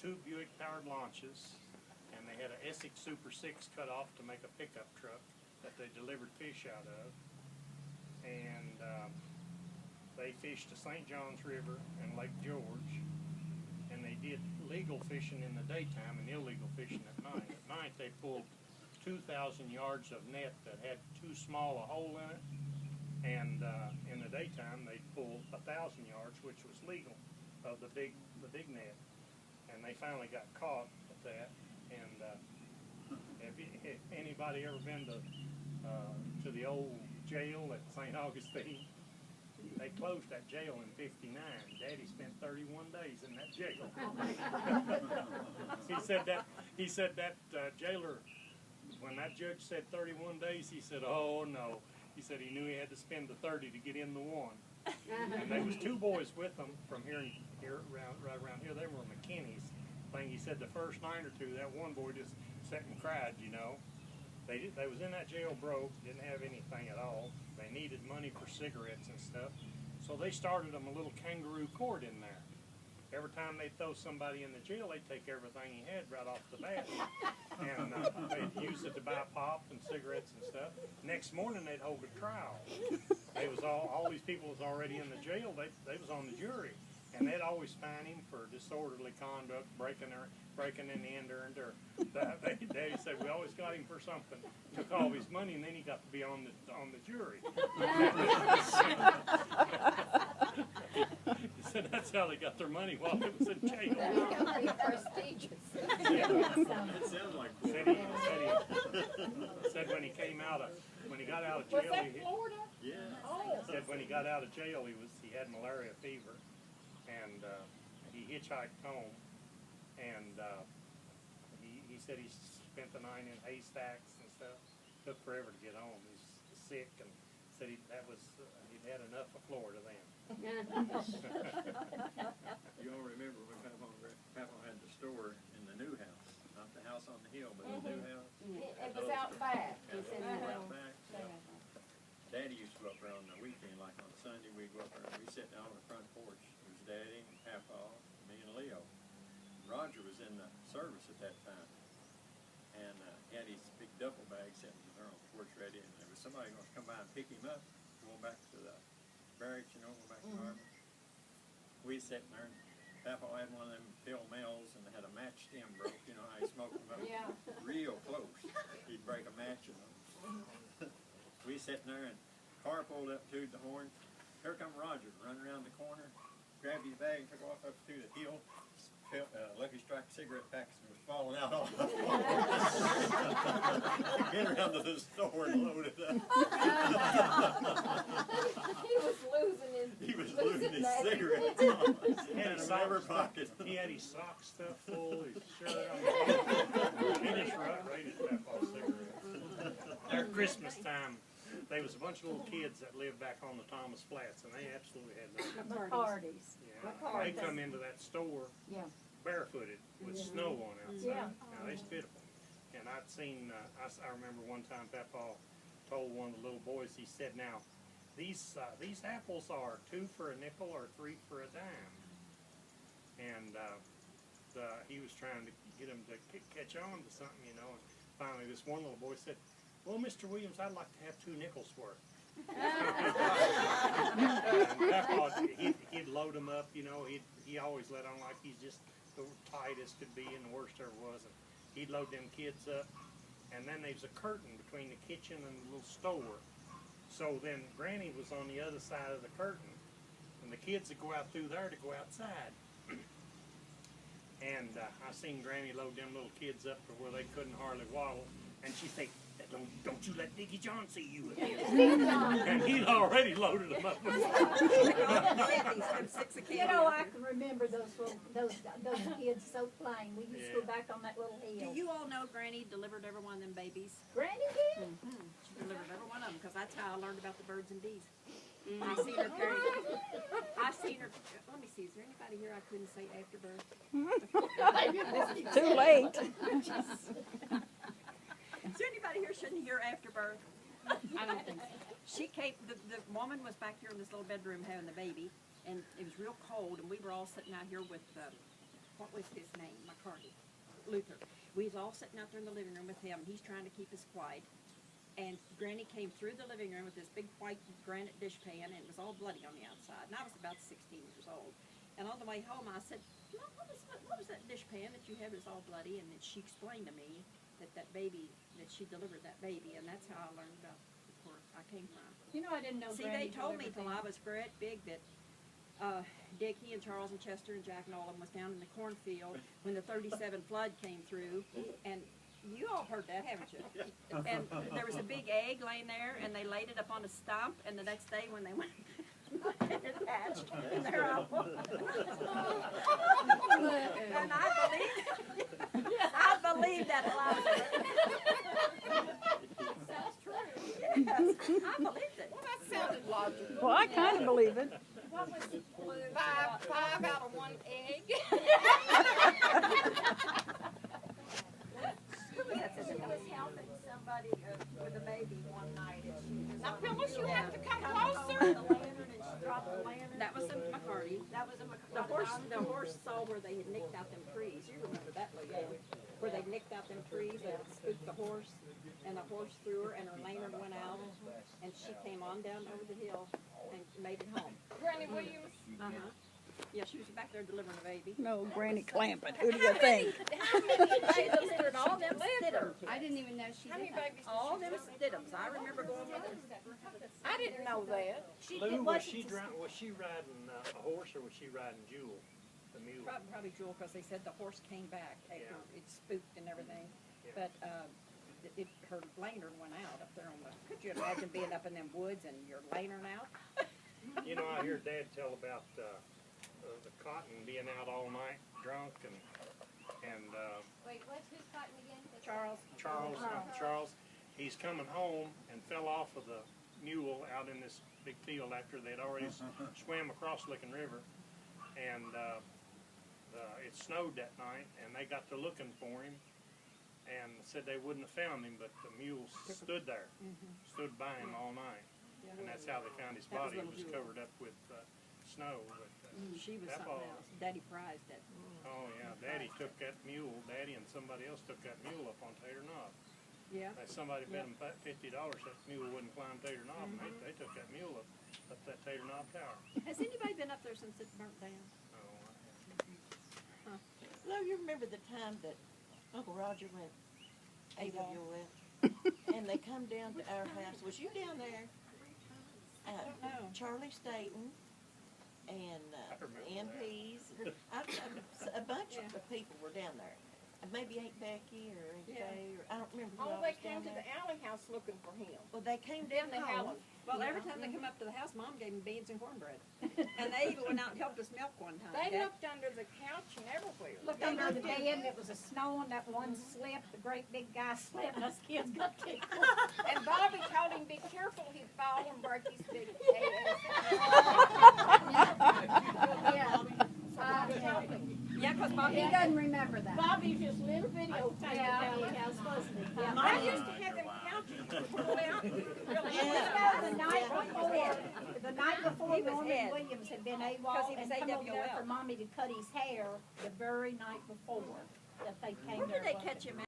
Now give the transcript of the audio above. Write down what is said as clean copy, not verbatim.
2 Buick-powered launches, and they had an Essex Super 6 cut off to make a pickup truck that they delivered fish out of. And they fished the St. Johns River and Lake George, and they did legal fishing in the daytime and illegal fishing at night. At night they pulled 2,000 yards of net that had too small a hole in it, and in the daytime they pulled 1,000 yards, which was legal, of the big net. And they finally got caught at that. And have anybody ever been to the old jail at St. Augustine? They closed that jail in '59. Daddy spent 31 days in that jail. He said that jailer, when that judge said 31 days, he said, "Oh no." He said he knew he had to spend the 30 to get in the one. And there was 2 boys with him from right around here. They were McKinney's. He said the first night or 2, that one boy just sat and cried, you know. They was in that jail broke, didn't have anything at all. They needed money for cigarettes and stuff. So they started them a little kangaroo court in there. Every time they'd throw somebody in the jail, they'd take everything he had right off the bat. And they'd use it to buy pop and cigarettes and stuff. Next morning, they'd hold a trial. They was all these people was already in the jail. They was on the jury. And they'd always fine him for disorderly conduct, breaking in the end or Daddy said we always got him for something. Took all his money, and then he got to be on the jury. He said that's how they got their money while it was in jail. Prestigious. It sounds like Said when he got out of Was jail, that Florida? yeah. Oh. said when he got out of jail, he had malaria fever, and he hitchhiked home, and he said he spent the night in haystacks and stuff. Took forever to get home. He's sick, and said he'd had enough of Florida then. You all remember when Papa had the store in the new house, not the house on the hill, but the new house. It was out back. Yeah, He said it was no. out back. Daddy used to go up there on the weekend, like on Sunday, we'd go up there and we'd sit down on the front porch. It was Daddy, Papa, me, and Leo. Roger was in the service at that time, and he had his big duffel bag sitting there on the porch ready, and there was somebody going to come by and pick him up, going back to the barracks, you know, going back to the army. We sitting there, and Papa had one of them Phil Mills, and they had a match stem broke, you know how he smoked them up real close. He'd break a match in them. We sitting there, and car pulled up, tooted the horn. Here come Roger, running around the corner, grabbed his bag, and took off up to the hill. Lucky Strike cigarette packs was falling out on the floor. Get around to the store and load it up. He was losing his cigarettes. He had his Every pocket. He had his socks stuffed full, his shirt on. Finish raided Papa's cigarettes. There at Christmas time, there was a bunch of little kids that lived back on the Thomas Flats, and they absolutely had no. parties. Yeah, they come into that store barefooted with snow on outside. Yeah. Now, they's pitiful. And I'd seen, I remember one time Papa told one of the little boys, he said, now, these apples are 2 for a nickel or 3 for a dime. And he was trying to get him to catch on to something, you know. And finally, this one little boy said, well, Mr. Williams, I'd like to have 2 nickels worth. And Papa, he'd load them up, you know. He always let on like he's just the tightest could be and the worst there was. And he'd load them kids up, and then there's a curtain between the kitchen and the little store. So then Granny was on the other side of the curtain, and the kids would go out through there to go outside. And I seen Granny load them little kids up to where they couldn't hardly waddle, and she'd say, don't you let Dickie John see you with this. And he'd already loaded them up. You know, I can remember those kids so plain. We used to go back on that little hill. Do you all know Granny delivered every one of them babies? Granny did? She delivered every one of them, because that's how I learned about the birds and bees. I seen her carry. I seen her. Let me see. Is there anybody here I couldn't say afterbirth? Too late. Is there anybody here shouldn't hear afterbirth? I don't think so. She came. The woman was back here in this little bedroom having the baby, and it was real cold, and we were all sitting out here with what was his name, McCarty, Luther. We was all sitting out there in the living room with him, and he's trying to keep us quiet. And Granny came through the living room with this big white granite dishpan, and it was all bloody on the outside. And I was about 16 years old. And on the way home, I said, Mom, what was that dishpan that you had? It was all bloody. And then she explained to me that baby, that she delivered that baby, and that's how I learned about where I came from. You know, I didn't know. See, they told me till I was great big that Dickie and Charles and Chester and Jack and all of them was down in the cornfield when the 37 flood came through, and you all heard that, haven't you? And there was a big egg laying there, and they laid it up on a stump, and the next day when they went, it hatched, and there I was. And I believed that till I was Sounds true. yes, I believed it. Well, that sounded logical. Well, I kind of believe it. What was it? Five out of one egg? She was helping somebody with a baby one night, and she was Now, on Phyllis, you have to come home closer. with the lantern, and she dropped the lantern. That was a McCarty. That was a McCarty. The horse saw where they had nicked out them trees. You remember that, Leanne? Where they nicked out them trees and it spooked the horse, and the horse threw her, and her lantern went out, and she came on down over the hill and made it home. Granny Williams? Uh-huh. Yeah, she was back there delivering a baby. No, Granny Clampett. Who do you think? She delivered all them stidhams. I didn't even know she How many did that. babies? All them stidhams. I remember going with her. I didn't know that. Lou, was she riding a horse or was she riding Jewel, the mule? Probably Jewel, because they said the horse came back after it spooked and everything. Yeah. But her lantern went out up there on the. Could you imagine being up in them woods and your lantern out? You know, I hear Dad tell about the cotton being out all night drunk and Wait, who's Cotton again? Charles, he's coming home and fell off of the mule out in this big field after they'd already swam across Licking River, and it snowed that night, and they got to looking for him and said they wouldn't have found him, but the mule stood there, stood by him all night, and that's how they found his That was body. It little was Jewel. covered up with snow. But, She was that something ball- else. Daddy prized it. Oh yeah, Daddy took that mule. Daddy and somebody else took that mule up on Tater Knob. Yeah. Somebody bet him $50 that mule wouldn't climb Tater Knob, and they took that mule up that Tater Knob tower. Has anybody been up there since it burnt down? Oh, Lou, you remember the time that Uncle Roger went AWOL? And they come down to our house. Was you down there? No. Charlie Staten and I remember MPs. A bunch of people were down there. Maybe Aunt Becky or Aunt Kay, or I don't remember who Oh, all they was came down to the there. alley house looking for him. Well, they came Down down to home. Helen. Well, every time they come up to the house, Mom gave them beans and cornbread. And they even went out and helped us milk one time. They Dad- looked under the couch and everywhere. Looked under the bed, and it was a snowing, that one slipped, the great big guy slipped, and us kids got tickled. And Bobby told him, be careful, he'd fall and break his big head. Yeah, because Bobby. He doesn't remember that. Bobby's just little video tape Yeah, down yeah, there. it's supposed to be. I used to have them couches pulled out. Really, Yeah. The night before He was Norman Ed. Williams had been Because AWOL he was and come over there AWOL. for Mommy to cut his hair the very night before that they came Where there. did they looking. catch him at?